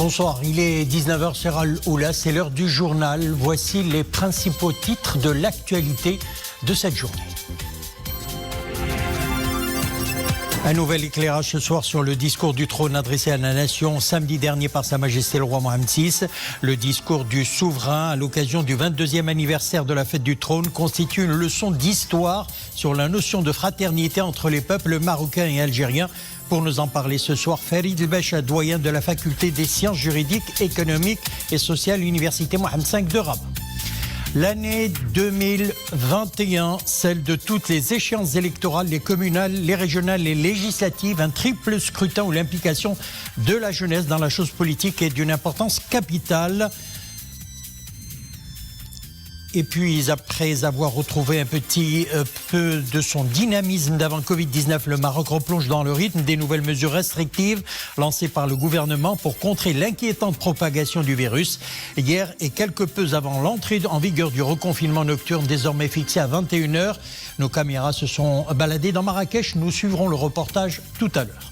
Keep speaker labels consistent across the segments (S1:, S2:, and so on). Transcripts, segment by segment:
S1: Bonsoir, il est 19h sur Al-Oula, c'est l'heure du journal. Voici les principaux titres de l'actualité de cette journée. Un nouvel éclairage ce soir sur le discours du trône adressé à la nation samedi dernier par Sa Majesté le roi Mohammed VI. Le discours du souverain à l'occasion du 22e anniversaire de la fête du trône constitue une leçon d'histoire sur la notion de fraternité entre les peuples marocains et algériens. Pour nous en parler ce soir, Farid El-Becha, doyen de la faculté des sciences juridiques, économiques et sociales, Université Mohammed V de Rabat. L'année 2021, celle de toutes les échéances électorales, les communales, les régionales, les législatives, un triple scrutin où l'implication de la jeunesse dans la chose politique est d'une importance capitale. Et puis, après avoir retrouvé un petit peu de son dynamisme d'avant Covid-19, le Maroc replonge dans le rythme des nouvelles mesures restrictives lancées par le gouvernement pour contrer l'inquiétante propagation du virus. Hier et quelque peu avant l'entrée en vigueur du reconfinement nocturne désormais fixé à 21h, nos caméras se sont baladées dans Marrakech. Nous suivrons le reportage tout à l'heure.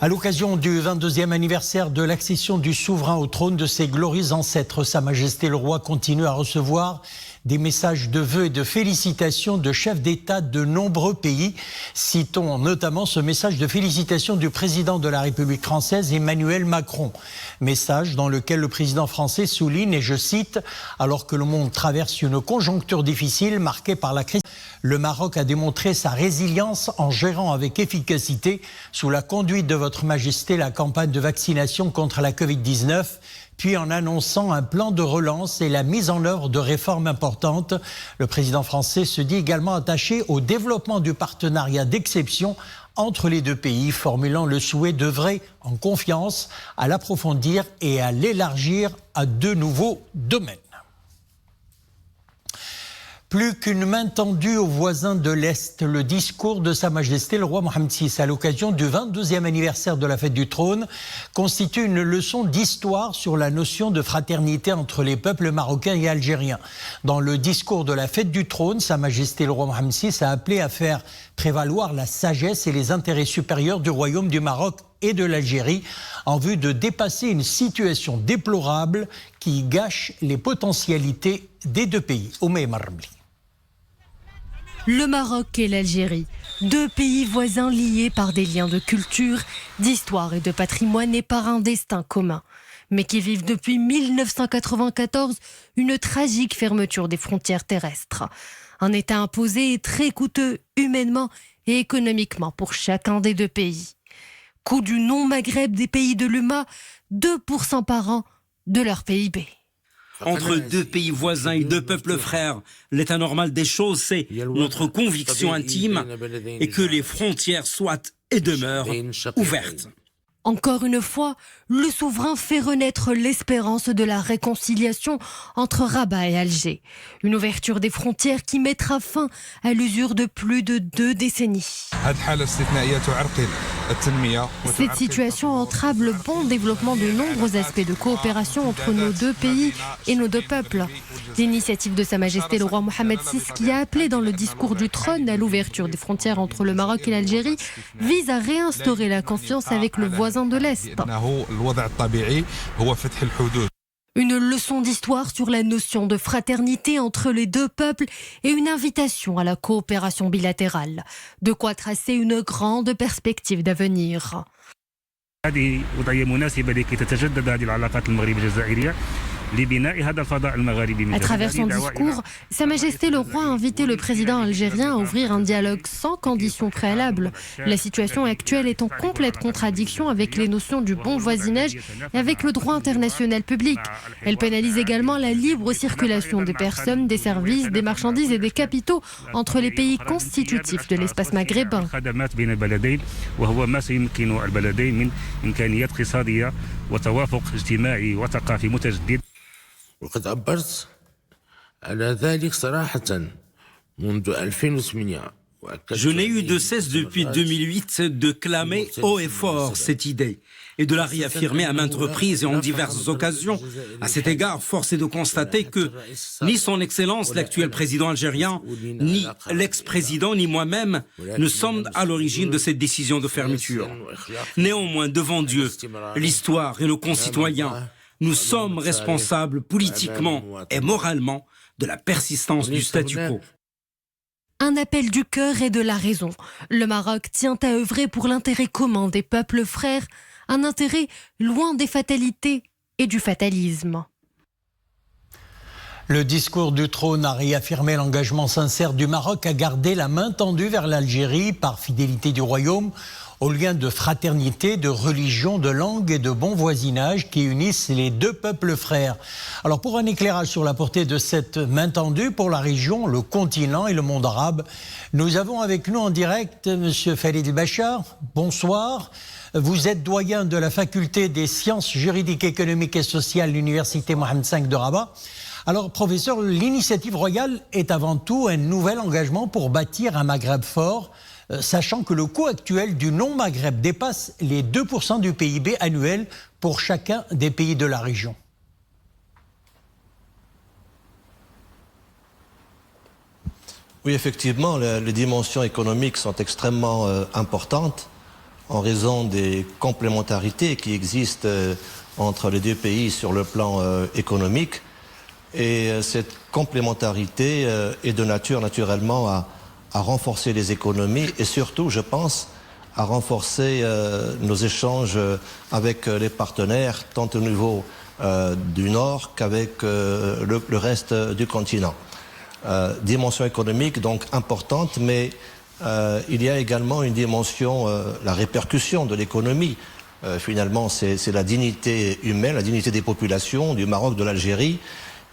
S1: À l'occasion du 22e anniversaire de l'accession du souverain au trône de ses glorieux ancêtres, Sa Majesté le roi continue à recevoir des messages de vœux et de félicitations de chefs d'État de nombreux pays. Citons notamment ce message de félicitations du président de la République française, Emmanuel Macron. Message dans lequel le président français souligne, et je cite, « Alors que le monde traverse une conjoncture difficile marquée par la crise, le Maroc a démontré sa résilience en gérant avec efficacité, sous la conduite de Votre Majesté, la campagne de vaccination contre la Covid-19, puis en annonçant un plan de relance et la mise en œuvre de réformes importantes. Le président français se dit également attaché au développement du partenariat d'exception entre les deux pays, formulant le souhait d'œuvrer en confiance à l'approfondir et à l'élargir à de nouveaux domaines. Plus qu'une main tendue aux voisins de l'Est, le discours de Sa Majesté le roi Mohammed VI à l'occasion du 22e anniversaire de la fête du trône constitue une leçon d'histoire sur la notion de fraternité entre les peuples marocains et algériens. Dans le discours de la fête du trône, Sa Majesté le roi Mohammed VI a appelé à faire prévaloir la sagesse et les intérêts supérieurs du royaume du Maroc et de l'Algérie en vue de dépasser une situation déplorable qui gâche les potentialités des deux pays. Oumé Marmli.
S2: Le Maroc et l'Algérie, deux pays voisins liés par des liens de culture, d'histoire et de patrimoine et par un destin commun, mais qui vivent depuis 1994 une tragique fermeture des frontières terrestres. Un État imposé et très coûteux humainement et économiquement pour chacun des deux pays. Coût du non-Maghreb des pays de l'UMA, 2% par an de leur PIB.
S3: Entre deux pays voisins et deux peuples frères, l'état normal des choses, c'est notre conviction intime et que les frontières soient et demeurent ouvertes.
S2: Encore une fois, le souverain fait renaître l'espérance de la réconciliation entre Rabat et Alger. Une ouverture des frontières qui mettra fin à l'usure de plus de 2 décennies. Cette situation entrave le bon développement de nombreux aspects de coopération entre nos deux pays et nos deux peuples. L'initiative de Sa Majesté le roi Mohammed VI, qui a appelé dans le discours du trône à l'ouverture des frontières entre le Maroc et l'Algérie, vise à réinstaurer la confiance avec le voisin de l'Est. Une leçon d'histoire sur la notion de fraternité entre les deux peuples et une invitation à la coopération bilatérale. De quoi tracer une grande perspective d'avenir. À travers son discours, Sa Majesté le roi a invité le président algérien à ouvrir un dialogue sans conditions préalables. La situation actuelle est en complète contradiction avec les notions du bon voisinage et avec le droit international public. Elle pénalise également la libre circulation des personnes, des services, des marchandises et des capitaux entre les pays constitutifs de l'espace maghrébin.
S4: وقد عبرت على ذلك صراحة منذ 2008
S3: Je n'ai eu de cesse depuis 2008 de clamer haut et fort cette idée et de la réaffirmer à maintes reprises et en diverses occasions. À cet égard, force est de constater que ni son Excellence, l'actuel président algérien, ni l'ex-président, ni moi-même ne sommes à l'origine de cette décision de fermeture. Néanmoins, devant Dieu, l'histoire et nos concitoyens, nous sommes responsables politiquement et moralement de la persistance du statu quo.
S2: Un appel du cœur et de la raison. Le Maroc tient à œuvrer pour l'intérêt commun des peuples frères, un intérêt loin des fatalités et du fatalisme.
S1: Le discours du trône a réaffirmé l'engagement sincère du Maroc à garder la main tendue vers l'Algérie par fidélité du royaume aux liens de fraternité, de religion, de langue et de bon voisinage qui unissent les deux peuples frères. Alors pour un éclairage sur la portée de cette main tendue pour la région, le continent et le monde arabe, nous avons avec nous en direct M. Farid El-Bachar. Bonsoir. Vous êtes doyen de la faculté des sciences juridiques, économiques et sociales de l'université Mohammed V de Rabat. Alors, professeur, l'initiative royale est avant tout un nouvel engagement pour bâtir un Maghreb fort, sachant que le coût actuel du non-Maghreb dépasse les 2% du PIB annuel pour chacun des pays de la région.
S4: Oui, effectivement, les dimensions économiques sont extrêmement importantes en raison des complémentarités qui existent entre les deux pays sur le plan économique. Et cette complémentarité est de nature naturellement à renforcer les économies et surtout, je pense, à renforcer nos échanges avec les partenaires, tant au niveau du Nord qu'avec le reste du continent. Dimension économique donc importante, mais il y a également une dimension, la répercussion de l'économie. Finalement, c'est la dignité humaine, la dignité des populations du Maroc, de l'Algérie.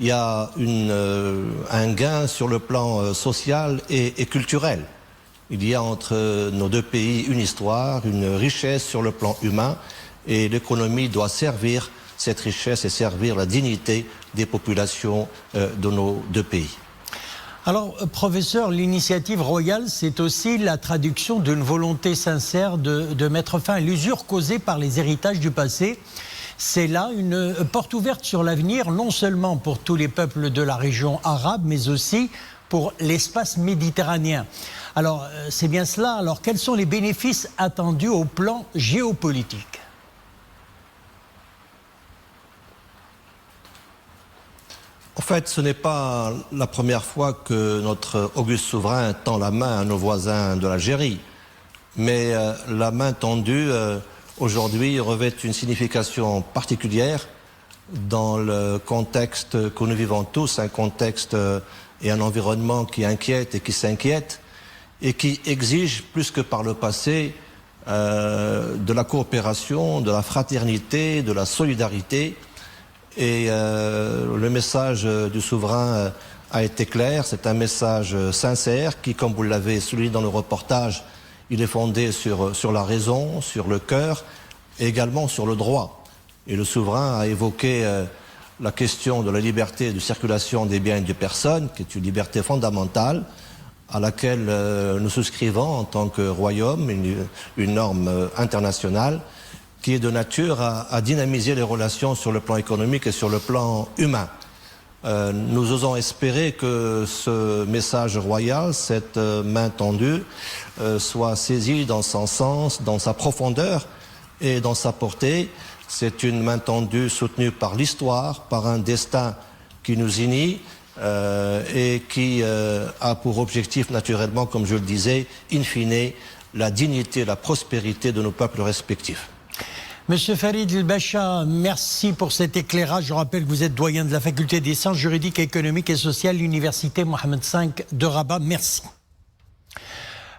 S4: Il y a un gain sur le plan social et culturel. Il y a entre nos deux pays une histoire, une richesse sur le plan humain, et l'économie doit servir cette richesse et servir la dignité des populations de nos deux pays.
S1: Alors, professeur, l'initiative royale, c'est aussi la traduction d'une volonté sincère de mettre fin à l'usure causée par les héritages du passé. C'est là une porte ouverte sur l'avenir, non seulement pour tous les peuples de la région arabe, mais aussi pour l'espace méditerranéen. Alors, c'est bien cela. Alors, quels sont les bénéfices attendus au plan géopolitique ?
S4: En fait, ce n'est pas la première fois que notre auguste souverain tend la main à nos voisins de l'Algérie. Mais la main tendue, aujourd'hui, revêt une signification particulière dans le contexte que nous vivons tous, un contexte et un environnement qui inquiète et qui s'inquiète et qui exige, plus que par le passé, de la coopération, de la fraternité, de la solidarité. Et le message du souverain a été clair, c'est un message sincère qui, comme vous l'avez souligné dans le reportage, il est fondé sur la raison, sur le cœur et également sur le droit. Et le souverain a évoqué la question de la liberté de circulation des biens et des personnes, qui est une liberté fondamentale à laquelle nous souscrivons en tant que royaume, une norme internationale qui est de nature à dynamiser les relations sur le plan économique et sur le plan humain. Nous osons espérer que ce message royal, cette main tendue, soit saisi dans son sens, dans sa profondeur et dans sa portée. C'est une main tendue soutenue par l'histoire, par un destin qui nous unit et qui a pour objectif naturellement, comme je le disais, in fine, la dignité, la prospérité de nos peuples respectifs.
S1: Monsieur Farid El-Bachar, merci pour cet éclairage. Je rappelle que vous êtes doyen de la faculté des sciences juridiques, économiques et sociales de l'université Mohammed V de Rabat. Merci.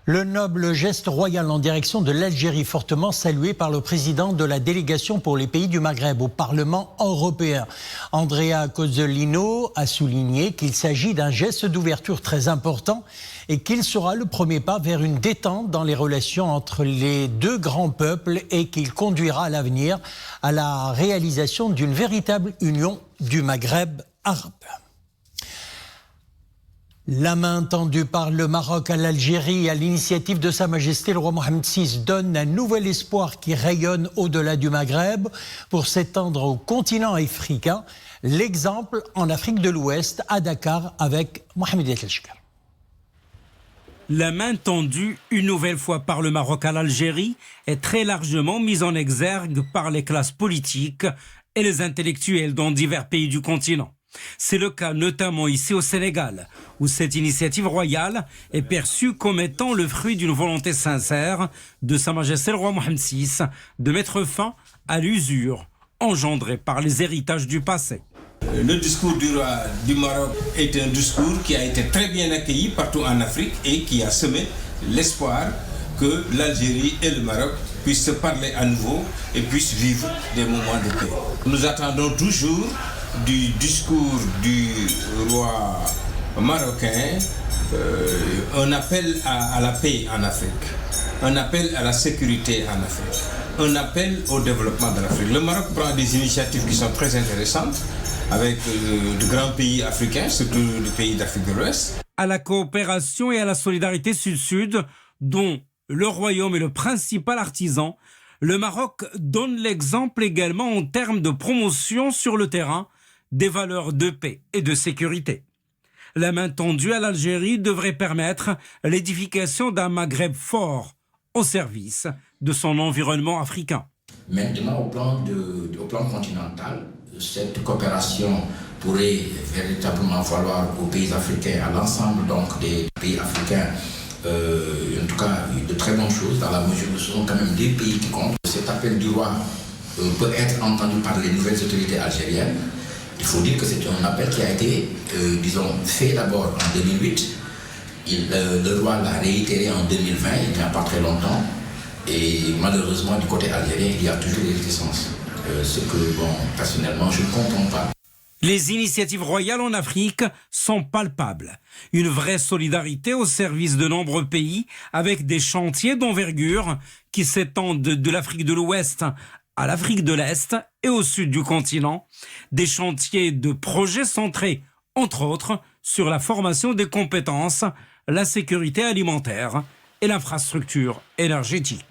S1: Le noble geste royal en direction de l'Algérie, fortement salué par le président de la délégation pour les pays du Maghreb au Parlement européen. Andrea Cozzolino a souligné qu'il s'agit d'un geste d'ouverture très important et qu'il sera le premier pas vers une détente dans les relations entre les deux grands peuples et qu'il conduira à l'avenir à la réalisation d'une véritable union du Maghreb arabe. La main tendue par le Maroc à l'Algérie à l'initiative de Sa Majesté le roi Mohamed VI donne un nouvel espoir qui rayonne au-delà du Maghreb pour s'étendre au continent africain. L'exemple en Afrique de l'Ouest, à Dakar, avec Mohamed El-Chkar.
S3: La main tendue une nouvelle fois par le Maroc à l'Algérie est très largement mise en exergue par les classes politiques et les intellectuels dans divers pays du continent. C'est le cas notamment ici au Sénégal, où cette initiative royale est perçue comme étant le fruit d'une volonté sincère de Sa Majesté le roi Mohamed VI de mettre fin à l'usure engendrée par les héritages du passé.
S5: Le discours du roi du Maroc est un discours qui a été très bien accueilli partout en Afrique et qui a semé l'espoir que l'Algérie et le Maroc puissent se parler à nouveau et puissent vivre des moments de paix. Nous attendons toujours du discours du roi marocain un appel à la paix en Afrique, un appel à la sécurité en Afrique, un appel au développement de l'Afrique. Le Maroc prend des initiatives qui sont très intéressantes avec de grands pays africains, surtout les pays d'Afrique de l'Ouest.
S3: À la coopération et à la solidarité sud-sud, dont le Royaume est le principal artisan, le Maroc donne l'exemple également en termes de promotion sur le terrain des valeurs de paix et de sécurité. La main tendue à l'Algérie devrait permettre l'édification d'un Maghreb fort au service de son environnement africain.
S6: Maintenant, au plan continental, cette coopération pourrait véritablement valoir aux pays africains, à l'ensemble donc des pays africains, en tout cas de très bonnes choses, dans la mesure où ce sont quand même des pays qui comptent. Cet appel du roi peut être entendu par les nouvelles autorités algériennes. Il faut dire que c'est un appel qui a été, fait d'abord en 2008. Le roi l'a réitéré en 2020, il n'y a pas très longtemps. Et malheureusement, du côté algérien, il y a toujours des réticences. Ce que, personnellement, je ne comprends pas.
S3: Les initiatives royales en Afrique sont palpables. Une vraie solidarité au service de nombreux pays avec des chantiers d'envergure qui s'étendent de l'Afrique de l'Ouest à l'Afrique de l'Est et au sud du continent. Des chantiers de projets centrés, entre autres, sur la formation des compétences, la sécurité alimentaire et l'infrastructure énergétique.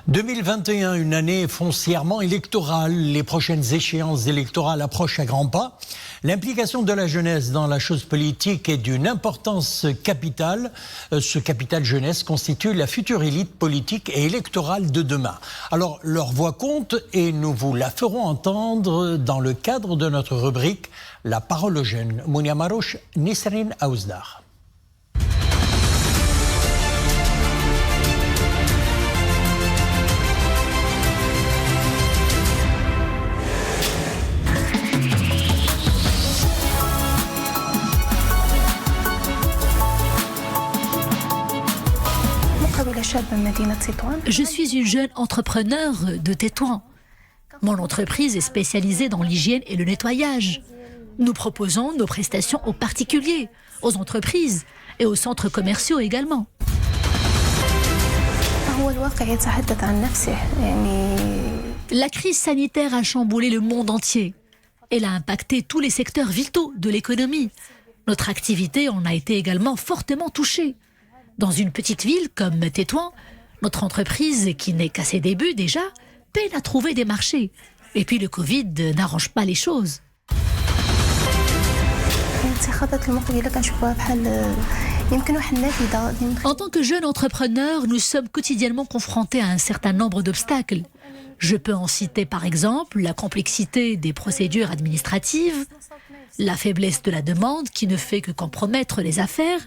S1: 2021, une année foncièrement électorale. Les prochaines échéances électorales approchent à grands pas. L'implication de la jeunesse dans la chose politique est d'une importance capitale. Ce capital jeunesse constitue la future élite politique et électorale de demain. Alors, leur voix compte et nous vous la ferons entendre dans le cadre de notre rubrique « La parole aux jeunes ». Mounia Marouche, Nisrin Aouzdar.
S7: Je suis une jeune entrepreneur de Tétouan. Mon entreprise est spécialisée dans l'hygiène et le nettoyage. Nous proposons nos prestations aux particuliers, aux entreprises et aux centres commerciaux également. La crise sanitaire a chamboulé le monde entier. Elle a impacté tous les secteurs vitaux de l'économie. Notre activité en a été également fortement touchée. Dans une petite ville comme Tétouan, notre entreprise, qui n'est qu'à ses débuts déjà, peine à trouver des marchés. Et puis le Covid n'arrange pas les choses. En tant que jeune entrepreneur, nous sommes quotidiennement confrontés à un certain nombre d'obstacles. Je peux en citer par exemple la complexité des procédures administratives, la faiblesse de la demande qui ne fait que compromettre les affaires,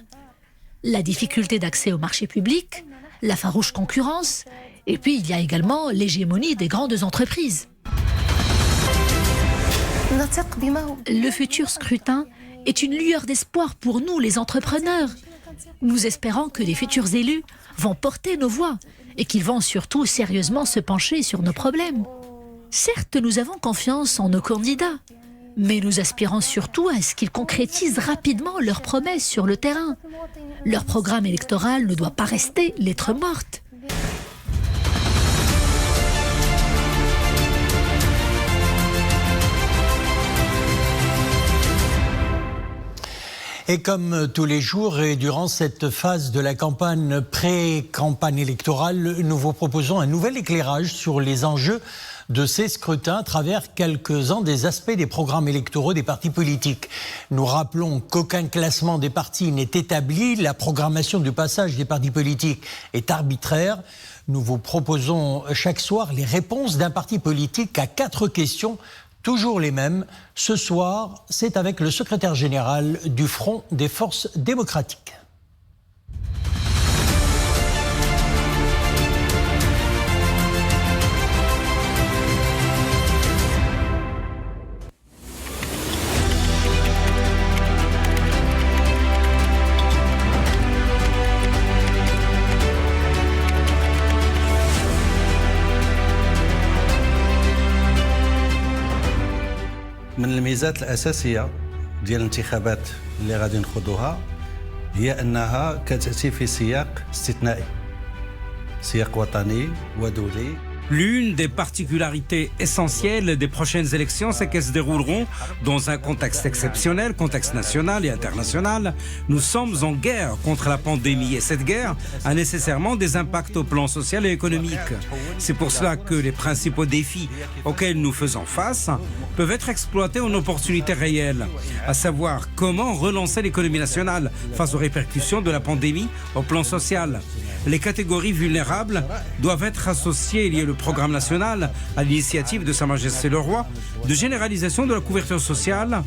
S7: la difficulté d'accès au marché public, la farouche concurrence, et puis il y a également l'hégémonie des grandes entreprises. Le futur scrutin est une lueur d'espoir pour nous, les entrepreneurs. Nous espérons que les futurs élus vont porter nos voix et qu'ils vont surtout sérieusement se pencher sur nos problèmes. Certes, nous avons confiance en nos candidats, mais nous aspirons surtout à ce qu'ils concrétisent rapidement leurs promesses sur le terrain. Leur programme électoral ne doit pas rester lettre morte.
S1: Et comme tous les jours et durant cette phase de la campagne pré-campagne électorale, nous vous proposons un nouvel éclairage sur les enjeux de ces scrutins à travers quelques-uns des aspects des programmes électoraux des partis politiques. Nous rappelons qu'aucun classement des partis n'est établi, la programmation du passage des partis politiques est arbitraire. Nous vous proposons chaque soir les réponses d'un parti politique à 4 questions, toujours les mêmes. Ce soir, c'est avec le secrétaire général du Front des Forces démocratiques.
S8: من الميزات الأساسية ديال الانتخابات اللي غادي نخوضوها هي أنها كتأتي في سياق استثنائي سياق وطني ودولي.
S3: L'une des particularités essentielles des prochaines élections, c'est qu'elles se dérouleront dans un contexte exceptionnel, contexte national et international. Nous sommes en guerre contre la pandémie et cette guerre a nécessairement des impacts au plan social et économique. C'est pour cela que les principaux défis auxquels nous faisons face peuvent être exploités en opportunités réelles, à savoir comment relancer l'économie nationale face aux répercussions de la pandémie au plan social. Les catégories vulnérables doivent être associées, il y a le programme national à l'initiative de Sa Majesté le Roi de généralisation de la couverture sociale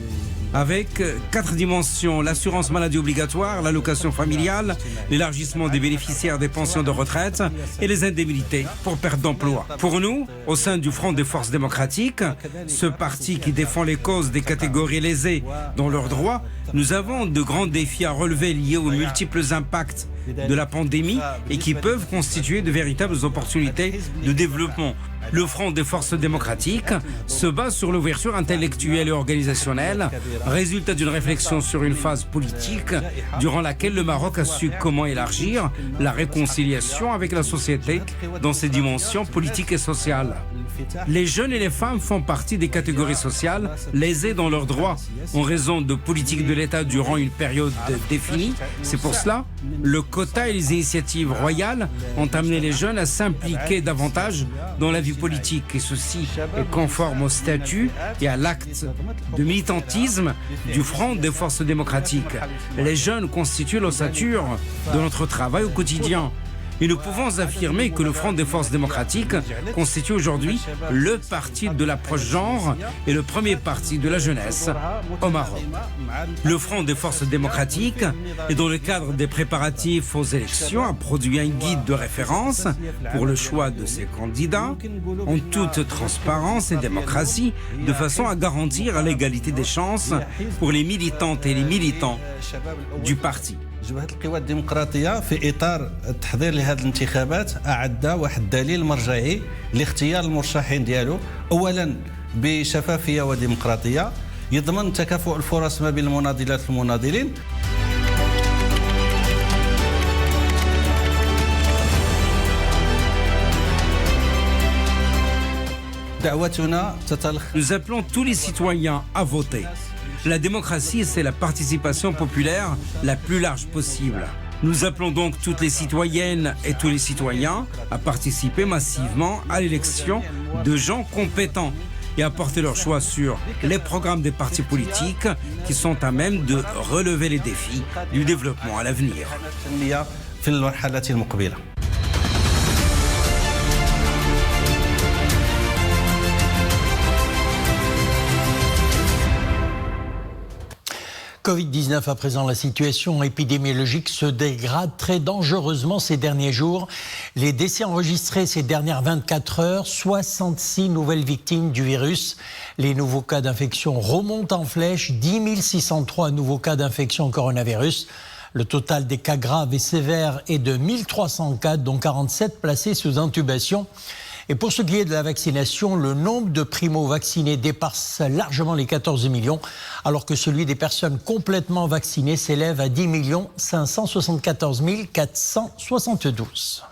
S3: avec 4 dimensions, l'assurance maladie obligatoire, l'allocation familiale, l'élargissement des bénéficiaires des pensions de retraite et les indemnités pour perte d'emploi. Pour nous, au sein du Front des Forces démocratiques, ce parti qui défend les causes des catégories lésées dans leurs droits, nous avons de grands défis à relever liés aux multiples impacts de la pandémie et qui peuvent constituer de véritables opportunités de développement. Le Front des Forces démocratiques se base sur l'ouverture intellectuelle et organisationnelle, résultat d'une réflexion sur une phase politique durant laquelle le Maroc a su comment élargir la réconciliation avec la société dans ses dimensions politiques et sociales. Les jeunes et les femmes font partie des catégories sociales lésées dans leurs droits en raison de politiques de l'État durant une période définie. C'est pour cela le quota et les initiatives royales ont amené les jeunes à s'impliquer davantage dans la vie politique et ceci est conforme au statut et à l'acte de militantisme du Front des Forces démocratiques. Les jeunes constituent l'ossature de notre travail au quotidien. Et nous pouvons affirmer que le Front des Forces démocratiques constitue aujourd'hui le parti de l'approche genre et le premier parti de la jeunesse au Maroc. Le Front des Forces démocratiques est dans le cadre des préparatifs aux élections a produit un guide de référence pour le choix de ses candidats en toute transparence et démocratie de façon à garantir l'égalité des chances pour les militantes et les militants du parti.
S8: جبهة القوى الديمقراطية في إطار التحضير لهذه الانتخابات أعد واحد الدليل مرجعي لاختيار المرشحين ديالو أولا بشفافية وديمقراطية يضمن تكافؤ الفرص ما بين المناضلات والمناضلين.
S3: Nous appelons tous les citoyens à voter. La démocratie, c'est la participation populaire la plus large possible. Nous appelons donc toutes les citoyennes et tous les citoyens à participer massivement à l'élection de gens compétents et à porter leur choix sur les programmes des partis politiques qui sont à même de relever les défis du développement à l'avenir.
S1: Covid-19 à présent, la situation épidémiologique se dégrade très dangereusement ces derniers jours. Les décès enregistrés ces dernières 24 heures, 66 nouvelles victimes du virus. Les nouveaux cas d'infection remontent en flèche, 10 603 nouveaux cas d'infection au coronavirus. Le total des cas graves et sévères est de 1304, dont 47 placés sous intubation. Et pour ce qui est de la vaccination, le nombre de primo-vaccinés dépasse largement les 14 millions, alors que celui des personnes complètement vaccinées s'élève à 10 574 472.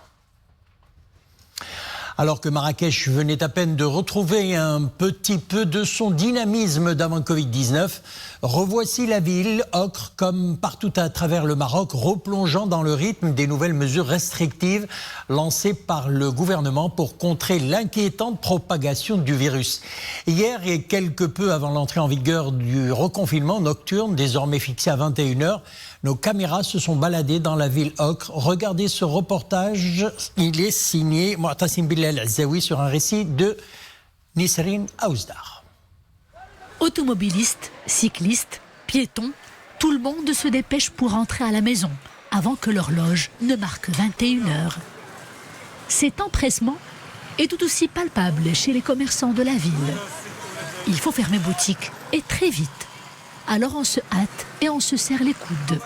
S1: Alors que Marrakech venait à peine de retrouver un petit peu de son dynamisme d'avant Covid-19, revoici la ville, Ocre, comme partout à travers le Maroc, replongeant dans le rythme des nouvelles mesures restrictives lancées par le gouvernement pour contrer l'inquiétante propagation du virus. Hier et quelque peu avant l'entrée en vigueur du reconfinement nocturne, désormais fixé à 21h, nos caméras se sont baladées dans la ville Ocre. Regardez ce reportage, il est signé Mu'tasim Bilal Azaoui sur un récit de Nisrine Aouzdar.
S7: Automobilistes, cyclistes, piétons, tout le monde se dépêche pour rentrer à la maison avant que l'horloge ne marque 21h. Cet empressement est tout aussi palpable chez les commerçants de la ville. Il faut fermer boutique et très vite. Alors on se hâte et on se serre les coudes.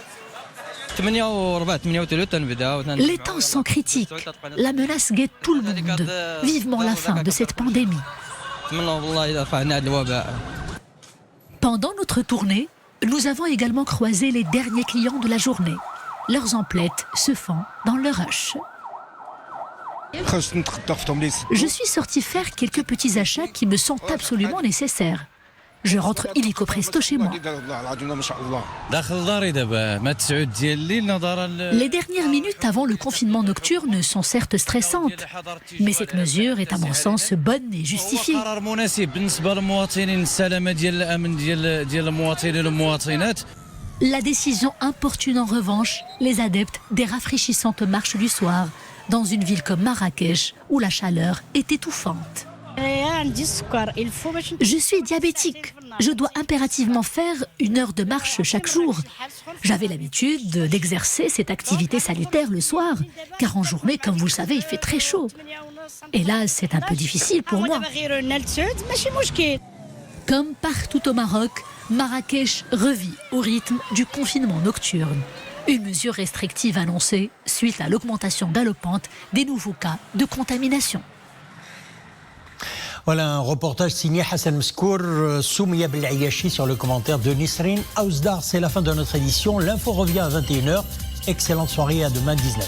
S7: Les temps sont critiques. La menace guette tout le monde. Vivement la fin de cette pandémie. Pendant notre tournée, nous avons également croisé les derniers clients de la journée. Leurs emplettes se font dans le rush. Je suis sortie faire quelques petits achats qui me sont absolument nécessaires. Je rentre illico presto chez moi. Les dernières minutes avant le confinement nocturne sont certes stressantes, mais cette mesure est à mon sens bonne et justifiée. La décision importune en revanche les adeptes des rafraîchissantes marches du soir, dans une ville comme Marrakech où la chaleur est étouffante. Je suis diabétique. Je dois impérativement faire 1 heure de marche chaque jour. J'avais l'habitude d'exercer cette activité salutaire le soir, car en journée, comme vous le savez, il fait très chaud. Et là, c'est un peu difficile pour moi. Comme partout au Maroc, Marrakech revit au rythme du confinement nocturne. Une mesure restrictive annoncée suite à l'augmentation galopante des nouveaux cas de contamination.
S1: Voilà un reportage signé Hassan Mskour, Soumia Belayachi sur le commentaire de Nisrine Aouzdar. C'est la fin de notre édition. L'info revient à 21h. Excellente soirée, à demain 19h.